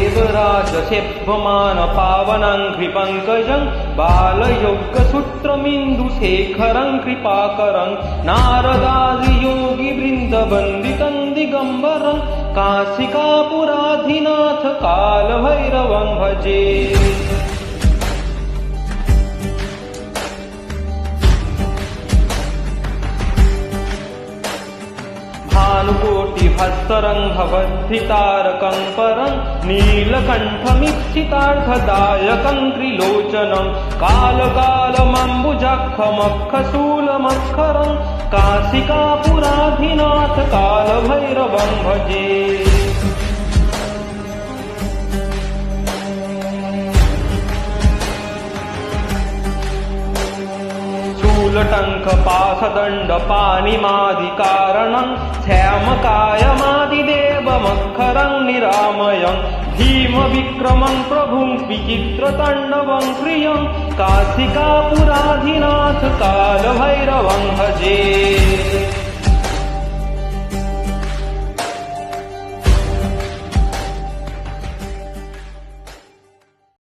देवराजसेव्यमान पावनं कृपङ्कजं बालयोगसूत्रमिन्दुशेखरं कृपाकरं नारदादियोगिवृन्दवन्दितं दिगम्बरं काशिकापुराधिनाथ कालभैरवं भजे। भानुकोटिभास्करं भवद्धितारकं परं नीलकण्ठमीप्सितार्थदायकं त्रिलोचनं कालकालमम्बुजाक्षमक्षशूलमक्षरं काशिकापुराधिनाथ कालभैरवं भजे। शूलटङ्कपाशदण्डपाणिमादिकारणं श्यामकायमादिदेवमक्षरं निरामयं भीमविक्रमं प्रभुं विचित्रताण्डवं प्रियं काशिकापुराधिनाथ कालभैरवं भजे।